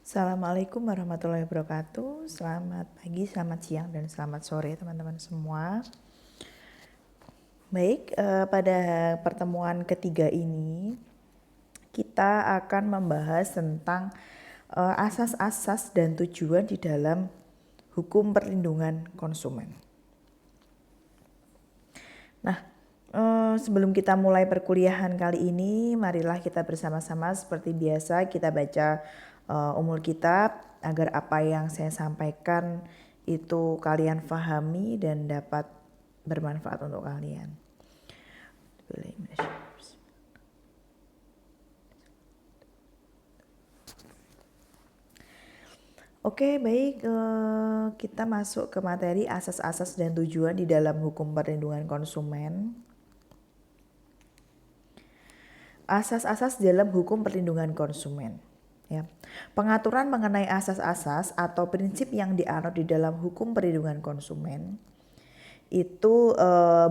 Assalamualaikum warahmatullahi wabarakatuh. Selamat pagi, selamat siang, dan selamat sore teman-teman semua. Baik, pada pertemuan ketiga ini kita akan membahas tentang asas-asas dan tujuan di dalam hukum perlindungan konsumen. Nah, sebelum kita mulai perkuliahan kali ini, marilah kita bersama-sama seperti biasa kita baca umul kitab agar apa yang saya sampaikan itu kalian pahami dan dapat bermanfaat untuk kalian. Oke, baik, kita masuk ke materi asas-asas dan tujuan di dalam hukum perlindungan konsumen. Asas-asas dalam hukum perlindungan konsumen. Ya. Pengaturan mengenai asas-asas atau prinsip yang dianut di dalam hukum perlindungan konsumen itu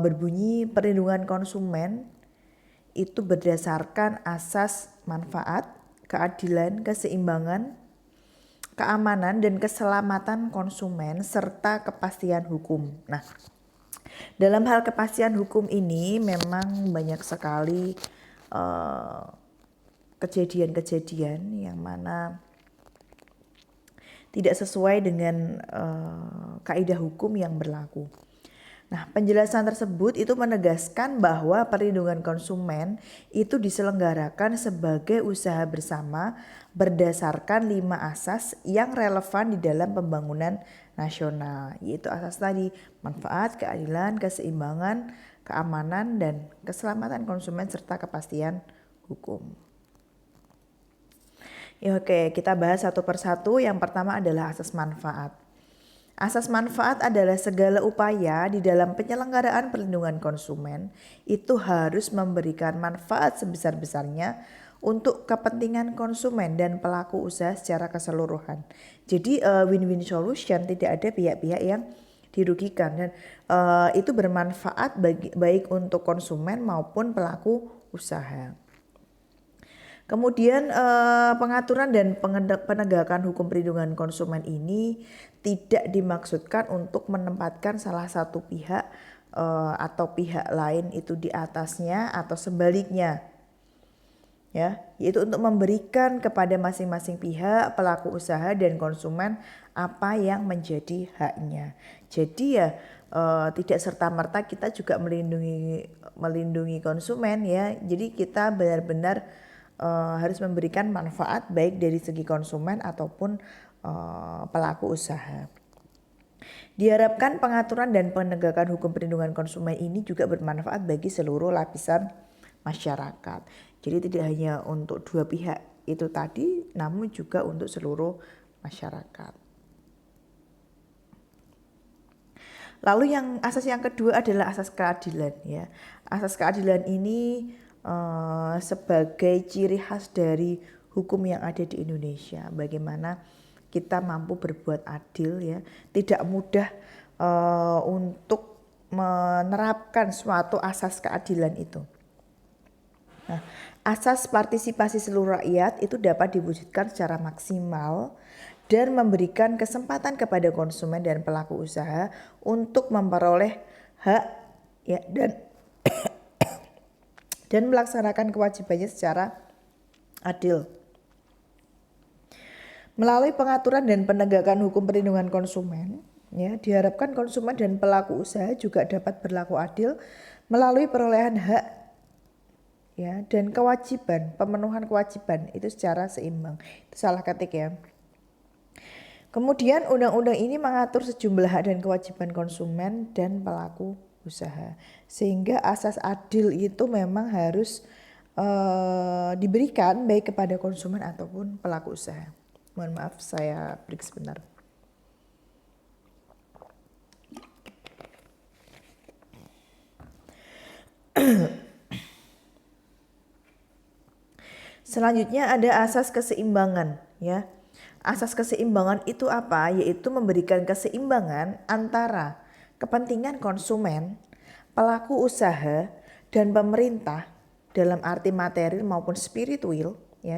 berbunyi perlindungan konsumen itu berdasarkan asas manfaat, keadilan, keseimbangan, keamanan, dan keselamatan konsumen serta kepastian hukum. Nah, dalam hal kepastian hukum ini memang banyak sekali kejadian-kejadian yang mana tidak sesuai dengan kaidah hukum yang berlaku. Nah, penjelasan tersebut itu menegaskan bahwa perlindungan konsumen itu diselenggarakan sebagai usaha bersama berdasarkan 5 asas yang relevan di dalam pembangunan nasional, yaitu asas tadi manfaat, keadilan, keseimbangan, keamanan, dan keselamatan konsumen serta kepastian hukum. Ya, oke, kita bahas satu persatu. Yang pertama adalah asas manfaat. Asas manfaat adalah segala upaya di dalam penyelenggaraan perlindungan konsumen itu harus memberikan manfaat sebesar-besarnya untuk kepentingan konsumen dan pelaku usaha secara keseluruhan. Jadi win-win solution, tidak ada pihak-pihak yang dirugikan dan itu bermanfaat baik untuk konsumen maupun pelaku usaha. Kemudian pengaturan dan penegakan hukum perlindungan konsumen ini tidak dimaksudkan untuk menempatkan salah satu pihak atau pihak lain itu di atasnya atau sebaliknya. Ya, yaitu untuk memberikan kepada masing-masing pihak, pelaku usaha dan konsumen apa yang menjadi haknya. Jadi ya tidak serta-merta kita juga melindungi konsumen ya. Jadi kita benar-benar harus memberikan manfaat baik dari segi konsumen ataupun pelaku usaha. Diharapkan pengaturan dan penegakan hukum perlindungan konsumen ini juga bermanfaat bagi seluruh lapisan masyarakat. Jadi tidak hanya untuk dua pihak itu tadi, namun juga untuk seluruh masyarakat. Lalu asas yang kedua adalah asas keadilan ya. Asas keadilan ini sebagai ciri khas dari hukum yang ada di Indonesia. Bagaimana kita mampu berbuat adil ya, tidak mudah untuk menerapkan suatu asas keadilan itu. Nah, asas partisipasi seluruh rakyat itu dapat diwujudkan secara maksimal dan memberikan kesempatan kepada konsumen dan pelaku usaha untuk memperoleh hak ya dan melaksanakan kewajibannya secara adil. Melalui pengaturan dan penegakan hukum perlindungan konsumen, ya, diharapkan konsumen dan pelaku usaha juga dapat berlaku adil melalui perolehan hak ya dan kewajiban, pemenuhan kewajiban itu secara seimbang. Itu salah ketik ya. Kemudian undang-undang ini mengatur sejumlah hak dan kewajiban konsumen dan pelaku usaha. Sehingga asas adil itu memang harus diberikan baik kepada konsumen ataupun pelaku usaha. Mohon maaf saya break sebentar. Selanjutnya ada asas keseimbangan ya. Asas keseimbangan itu apa? Yaitu memberikan keseimbangan antara kepentingan konsumen, pelaku usaha, dan pemerintah dalam arti materi maupun spiritual ya,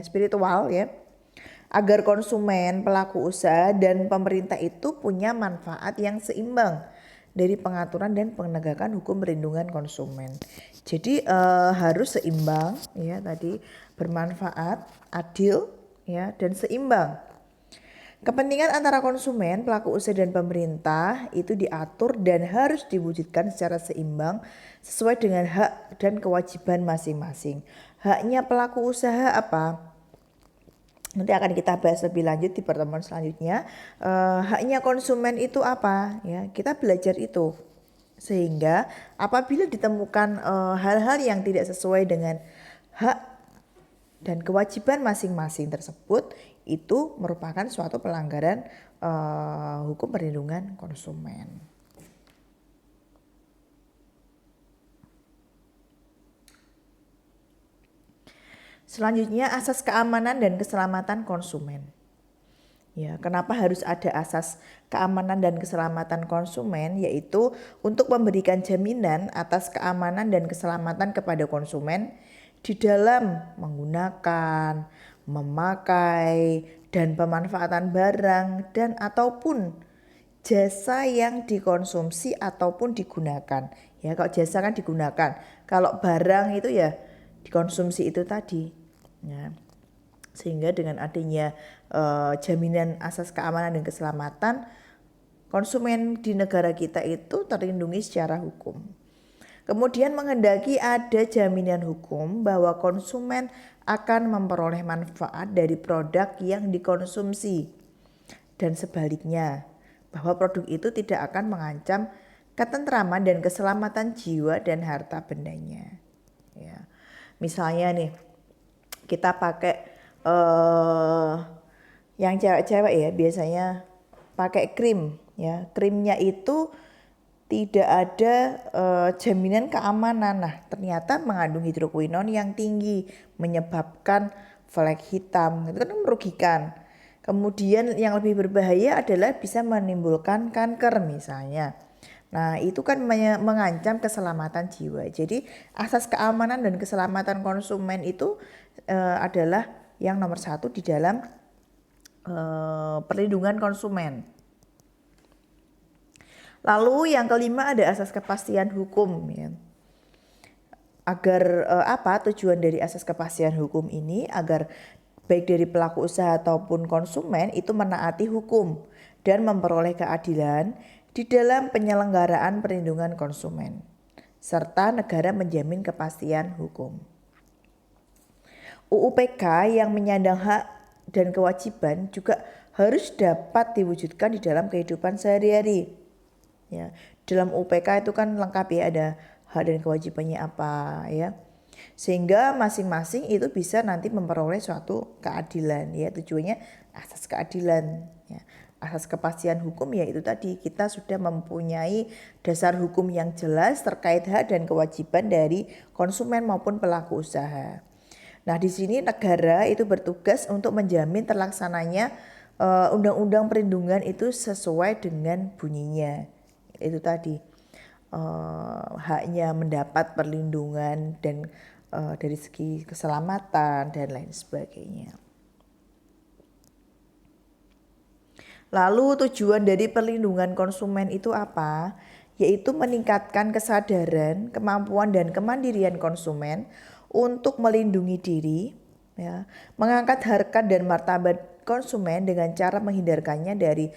agar konsumen, pelaku usaha, dan pemerintah itu punya manfaat yang seimbang dari pengaturan dan penegakan hukum perlindungan konsumen. Jadi harus seimbang ya, tadi bermanfaat, adil ya, dan seimbang. Kepentingan antara konsumen, pelaku usaha dan pemerintah itu diatur dan harus diwujudkan secara seimbang sesuai dengan hak dan kewajiban masing-masing. Haknya pelaku usaha apa? Nanti akan kita bahas lebih lanjut di pertemuan selanjutnya. Haknya konsumen itu apa? Ya, kita belajar itu. Sehingga apabila ditemukan hal-hal yang tidak sesuai dengan hak dan kewajiban masing-masing tersebut, itu merupakan suatu pelanggaran hukum perlindungan konsumen. Selanjutnya, asas keamanan dan keselamatan konsumen. Ya, kenapa harus ada asas keamanan dan keselamatan konsumen? Yaitu untuk memberikan jaminan atas keamanan dan keselamatan kepada konsumen di dalam menggunakan, memakai, dan pemanfaatan barang dan ataupun jasa yang dikonsumsi ataupun digunakan. Ya, kalau jasa kan digunakan, kalau barang itu ya dikonsumsi itu tadi. Ya. Sehingga dengan adanya jaminan asas keamanan dan keselamatan, konsumen di negara kita itu terlindungi secara hukum. Kemudian menghendaki ada jaminan hukum bahwa konsumen akan memperoleh manfaat dari produk yang dikonsumsi. Dan sebaliknya, bahwa produk itu tidak akan mengancam ketentraman dan keselamatan jiwa dan harta bendanya. Ya. Misalnya nih, kita pakai yang cewek-cewek ya biasanya pakai krim ya. Krimnya itu tidak ada jaminan keamanan. Nah, ternyata mengandung hidrokuinon yang tinggi menyebabkan flek hitam. Itu kan merugikan. Kemudian yang lebih berbahaya adalah bisa menimbulkan kanker misalnya. Nah, itu kan mengancam keselamatan jiwa. Jadi, asas keamanan dan keselamatan konsumen itu adalah yang nomor satu di dalam perlindungan konsumen. Lalu yang kelima ada asas kepastian hukum ya. Agar apa tujuan dari asas kepastian hukum ini? Agar baik dari pelaku usaha ataupun konsumen itu menaati hukum dan memperoleh keadilan di dalam penyelenggaraan perlindungan konsumen serta negara menjamin kepastian hukum. UU PK yang menyandang hak dan kewajiban juga harus dapat diwujudkan di dalam kehidupan sehari-hari. Ya, dalam UPK itu kan lengkap ya, ada hak dan kewajibannya apa ya. Sehingga masing-masing itu bisa nanti memperoleh suatu keadilan ya, tujuannya asas keadilan ya. Asas kepastian hukum ya itu tadi, kita sudah mempunyai dasar hukum yang jelas terkait hak dan kewajiban dari konsumen maupun pelaku usaha. Nah, di sini negara itu bertugas untuk menjamin terlaksananya undang-undang perlindungan itu sesuai dengan bunyinya. Itu tadi haknya mendapat perlindungan dan dari segi keselamatan dan lain sebagainya. Lalu tujuan dari perlindungan konsumen itu apa? Yaitu meningkatkan kesadaran, kemampuan dan kemandirian konsumen untuk melindungi diri, ya, mengangkat harkat dan martabat konsumen dengan cara menghindarkannya dari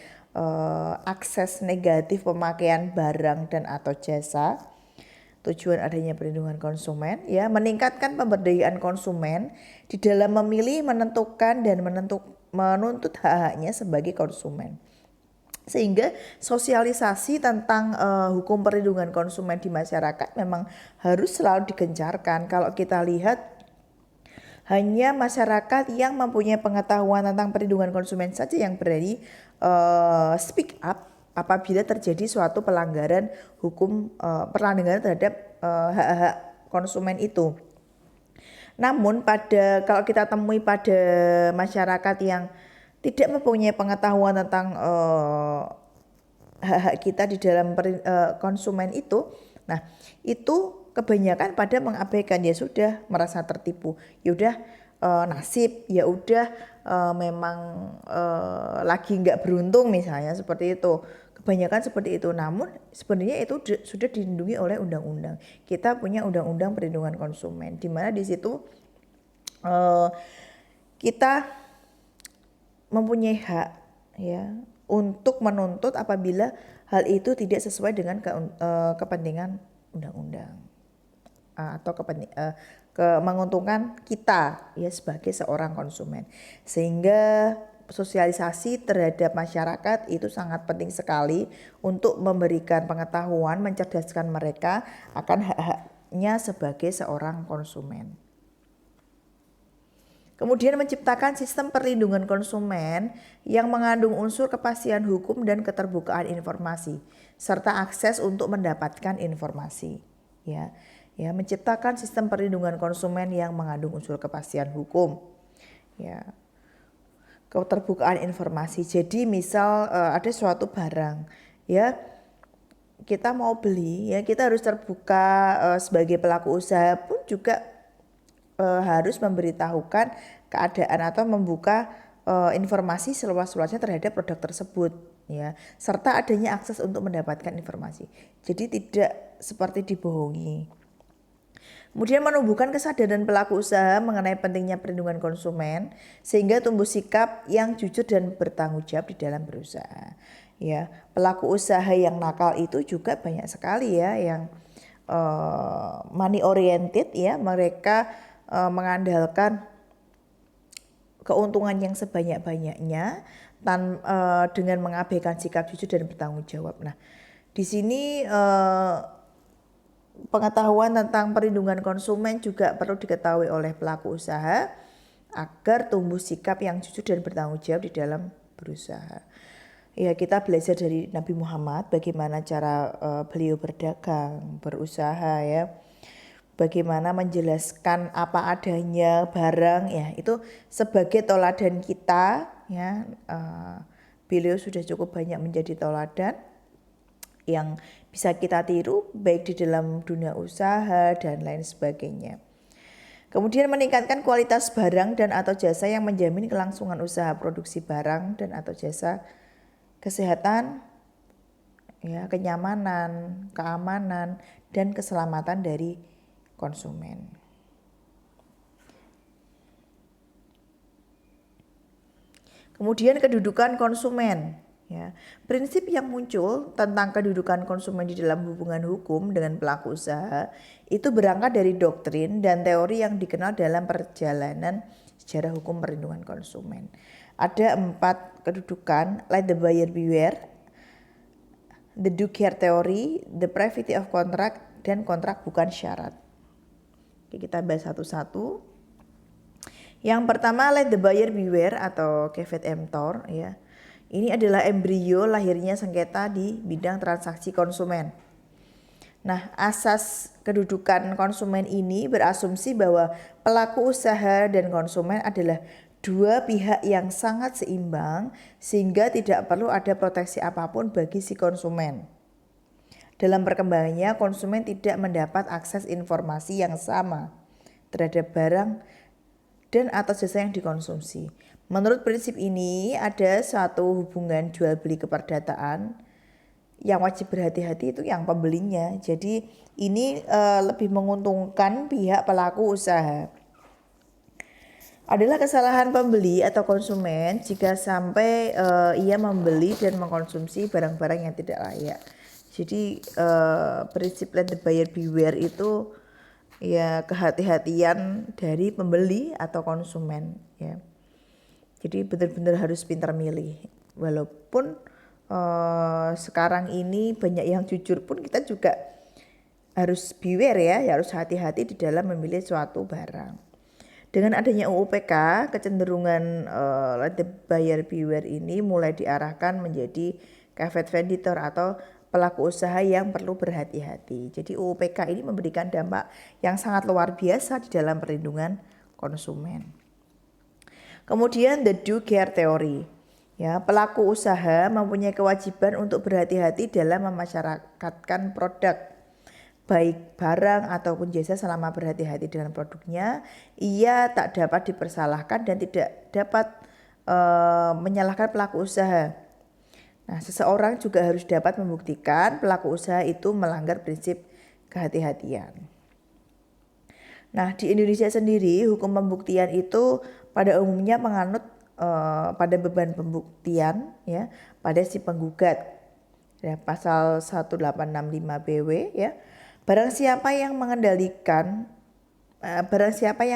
akses negatif pemakaian barang dan atau jasa. Tujuan adanya perlindungan konsumen ya meningkatkan pemberdayaan konsumen di dalam memilih, menentukan dan menuntut hak-haknya sebagai konsumen. Sehingga sosialisasi tentang hukum perlindungan konsumen di masyarakat memang harus selalu digencarkan. Kalau kita lihat hanya masyarakat yang mempunyai pengetahuan tentang perlindungan konsumen saja yang berani speak up apabila terjadi suatu pelanggaran hukum, pelanggaran terhadap hak-hak konsumen itu. Namun kalau kita temui pada masyarakat yang tidak mempunyai pengetahuan tentang hak-hak kita di dalam konsumen itu, nah itu kebanyakan pada mengabaikan, ya sudah merasa tertipu, ya udah nasib, ya udah memang lagi nggak beruntung misalnya seperti itu. Kebanyakan seperti itu, namun sebenarnya itu sudah dilindungi oleh undang-undang. Kita punya undang-undang perlindungan konsumen, di mana di situ kita mempunyai hak ya untuk menuntut apabila hal itu tidak sesuai dengan kepentingan undang-undang atau menguntungkan kita ya sebagai seorang konsumen. Sehingga sosialisasi terhadap masyarakat itu sangat penting sekali untuk memberikan pengetahuan, mencerdaskan mereka akan hak-haknya sebagai seorang konsumen. Kemudian menciptakan sistem perlindungan konsumen yang mengandung unsur kepastian hukum dan keterbukaan informasi serta akses untuk mendapatkan informasi. Ya, menciptakan sistem perlindungan konsumen yang mengandung unsur kepastian hukum. Ya, keterbukaan informasi. Jadi misal ada suatu barang, ya kita mau beli, ya kita harus terbuka sebagai pelaku usaha pun juga harus memberitahukan keadaan atau membuka informasi seluas-luasnya terhadap produk tersebut, ya serta adanya akses untuk mendapatkan informasi. Jadi tidak seperti dibohongi. Kemudian menumbuhkan kesadaran pelaku usaha mengenai pentingnya perlindungan konsumen sehingga tumbuh sikap yang jujur dan bertanggung jawab di dalam berusaha. Ya, pelaku usaha yang nakal itu juga banyak sekali ya yang money oriented ya, mereka mengandalkan keuntungan yang sebanyak-banyaknya dengan mengabaikan sikap jujur dan bertanggung jawab. Nah, di sini pengetahuan tentang perlindungan konsumen juga perlu diketahui oleh pelaku usaha agar tumbuh sikap yang jujur dan bertanggung jawab di dalam berusaha. Ya, kita belajar dari Nabi Muhammad bagaimana cara beliau berdagang, berusaha ya. Bagaimana menjelaskan apa adanya barang ya, itu sebagai teladan kita ya. Beliau sudah cukup banyak menjadi teladan yang bisa kita tiru baik di dalam dunia usaha dan lain sebagainya. Kemudian meningkatkan kualitas barang dan atau jasa yang menjamin kelangsungan usaha produksi barang dan atau jasa, kesehatan, ya, kenyamanan, keamanan dan keselamatan dari konsumen. Kemudian kedudukan konsumen. Ya, prinsip yang muncul tentang kedudukan konsumen di dalam hubungan hukum dengan pelaku usaha itu berangkat dari doktrin dan teori yang dikenal dalam perjalanan sejarah hukum perlindungan konsumen. Ada 4 kedudukan: let the buyer beware, the do care theory, the brevity of contract, dan kontrak bukan syarat. Oke, kita bahas satu-satu. Yang pertama, let the buyer beware atau caveat emptor ya. Ini adalah embrio lahirnya sengketa di bidang transaksi konsumen. Nah, asas kedudukan konsumen ini berasumsi bahwa pelaku usaha dan konsumen adalah dua pihak yang sangat seimbang sehingga tidak perlu ada proteksi apapun bagi si konsumen. Dalam perkembangannya, konsumen tidak mendapat akses informasi yang sama terhadap barang dan atau jasa yang dikonsumsi. Menurut prinsip ini, ada suatu hubungan jual beli keperdataan yang wajib berhati-hati itu yang pembelinya. Jadi ini lebih menguntungkan pihak pelaku usaha. Adalah kesalahan pembeli atau konsumen jika sampai ia membeli dan mengkonsumsi barang-barang yang tidak layak. Jadi prinsip let the buyer beware itu ya kehati-hatian dari pembeli atau konsumen ya. Jadi benar-benar harus pintar milih. Walaupun sekarang ini banyak yang jujur pun kita juga harus beware ya, harus hati-hati di dalam memilih suatu barang. Dengan adanya UU PK, kecenderungan let the buyer beware ini mulai diarahkan menjadi caveat emptor atau pelaku usaha yang perlu berhati-hati. Jadi UU PK ini memberikan dampak yang sangat luar biasa di dalam perlindungan konsumen. Kemudian the do care theory. Ya, pelaku usaha mempunyai kewajiban untuk berhati-hati dalam memasyarakatkan produk. baik barang ataupun jasa selama berhati-hati dengan produknya, ia tak dapat dipersalahkan dan tidak dapat menyalahkan pelaku usaha. Nah, seseorang juga harus dapat membuktikan pelaku usaha itu melanggar prinsip kehati-hatian. Nah, di Indonesia sendiri hukum pembuktian itu pada umumnya menganut pada beban pembuktian ya pada si penggugat. Ya, pasal 1865 BW ya. Barang siapa yang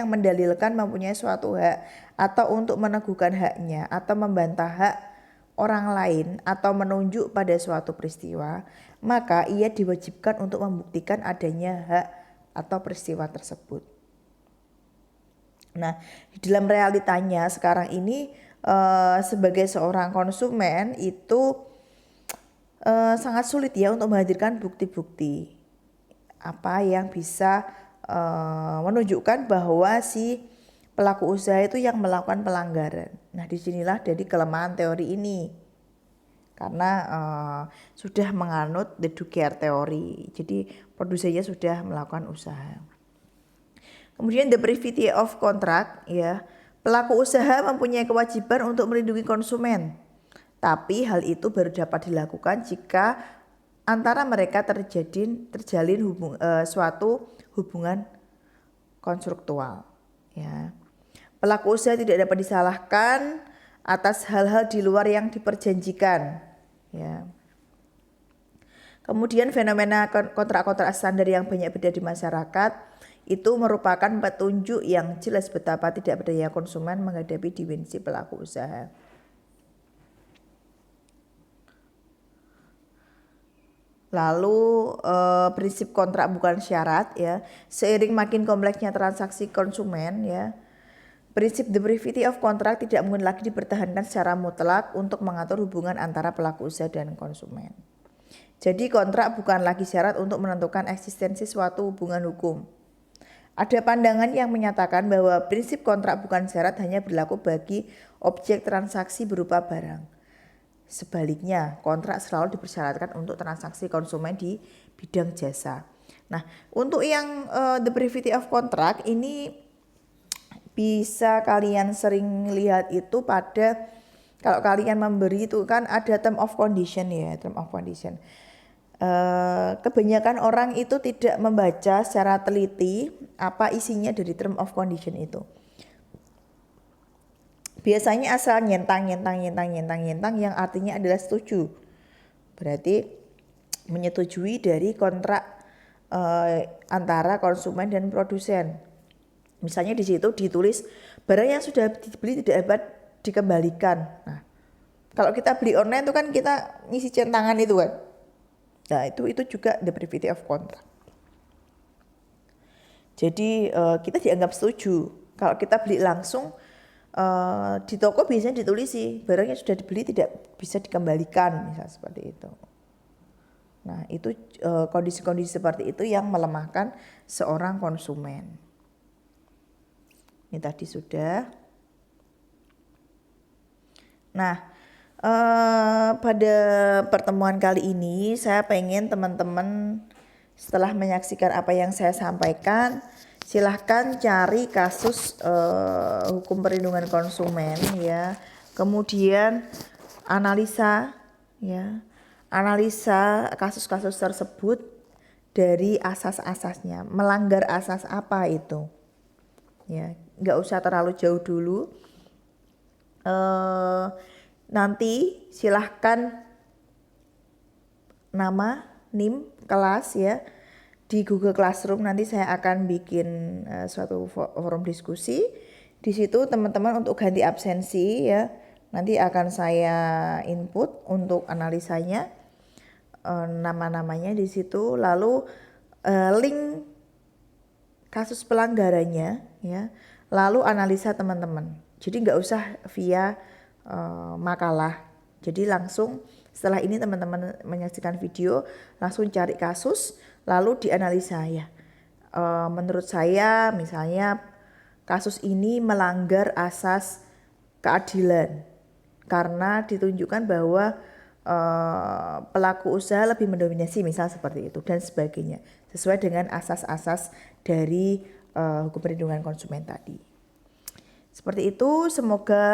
mendalilkan mempunyai suatu hak atau untuk meneguhkan haknya atau membantah hak orang lain atau menunjuk pada suatu peristiwa, maka ia diwajibkan untuk membuktikan adanya hak atau peristiwa tersebut. Nah, di dalam realitanya sekarang ini sebagai seorang konsumen itu sangat sulit ya untuk menghadirkan bukti-bukti apa yang bisa menunjukkan bahwa si pelaku usaha itu yang melakukan pelanggaran. Nah, disinilah jadi kelemahan teori ini. Karena sudah menganut the do care teori. Jadi produsennya sudah melakukan usaha. Kemudian the privity of contract ya. Pelaku usaha mempunyai kewajiban untuk melindungi konsumen. Tapi hal itu baru dapat dilakukan jika antara mereka terjalin suatu hubungan kontraktual ya. Pelaku usaha tidak dapat disalahkan atas hal-hal di luar yang diperjanjikan ya. Kemudian fenomena kontrak-kontrak standar yang banyak beredar di masyarakat itu merupakan petunjuk yang jelas betapa tidak berdaya konsumen menghadapi dimensi pelaku usaha. Lalu prinsip kontrak bukan syarat ya. Seiring makin kompleksnya transaksi konsumen ya, prinsip the privity of contract tidak mungkin lagi dipertahankan secara mutlak untuk mengatur hubungan antara pelaku usaha dan konsumen. Jadi kontrak bukan lagi syarat untuk menentukan eksistensi suatu hubungan hukum. Ada pandangan yang menyatakan bahwa prinsip kontrak bukan syarat hanya berlaku bagi objek transaksi berupa barang. Sebaliknya, kontrak selalu dipersyaratkan untuk transaksi konsumen di bidang jasa. Nah, untuk yang the privity of contract ini bisa kalian sering lihat itu pada kalau kalian memberi itu kan ada term of condition ya, term of condition. Kebanyakan orang itu tidak membaca secara teliti apa isinya dari term of condition itu. Biasanya asal nyentang yang artinya adalah setuju. Berarti menyetujui dari kontrak antara konsumen dan produsen. Misalnya di situ ditulis barang yang sudah dibeli tidak dapat dikembalikan. Nah, kalau kita beli online itu kan kita ngisi centangan itu kan. Nah, itu juga the privity of contract. Jadi kita dianggap setuju. Kalau kita beli langsung di toko biasanya ditulis sih barang yang sudah dibeli tidak bisa dikembalikan, misal seperti itu. Nah, itu kondisi-kondisi seperti itu yang melemahkan seorang konsumen. Ini tadi sudah. Nah, pada pertemuan kali ini saya pengen teman-teman setelah menyaksikan apa yang saya sampaikan, silahkan cari kasus hukum perlindungan konsumen ya. Kemudian analisa ya. Analisa kasus-kasus tersebut dari asas-asasnya. Melanggar asas apa itu? Ya, nggak usah terlalu jauh dulu. Nanti silahkan nama, NIM, kelas ya di Google Classroom. Nanti saya akan bikin suatu forum diskusi. Di situ teman-teman untuk ganti absensi ya. Nanti akan saya input untuk analisanya, nama-namanya di situ. Lalu link kasus pelanggarannya ya. Lalu analisa teman-teman. Jadi nggak usah via makalah. Jadi langsung setelah ini teman-teman menyaksikan video langsung cari kasus lalu dianalisa ya. Menurut saya misalnya kasus ini melanggar asas keadilan karena ditunjukkan bahwa pelaku usaha lebih mendominasi misal seperti itu dan sebagainya sesuai dengan asas-asas dari hukum perlindungan konsumen tadi. Seperti itu, semoga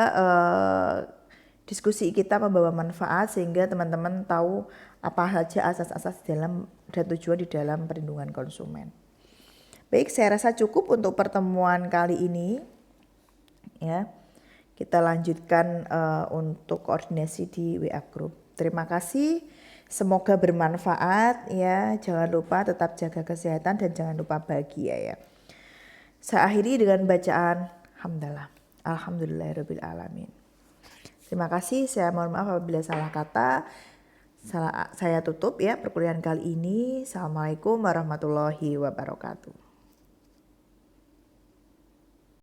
diskusi kita membawa manfaat sehingga teman-teman tahu apa saja asas-asas dalam dan tujuan di dalam perlindungan konsumen. Baik, saya rasa cukup untuk pertemuan kali ini. Ya, kita lanjutkan untuk koordinasi di WA Group. Terima kasih, semoga bermanfaat ya. Jangan lupa tetap jaga kesehatan dan jangan lupa bahagia ya. Saya akhiri dengan bacaan hamdalah. Alhamdulillahirabbil alamin. Terima kasih, saya mohon maaf apabila salah kata. Saya tutup ya perkuliahan kali ini. Assalamualaikum warahmatullahi wabarakatuh.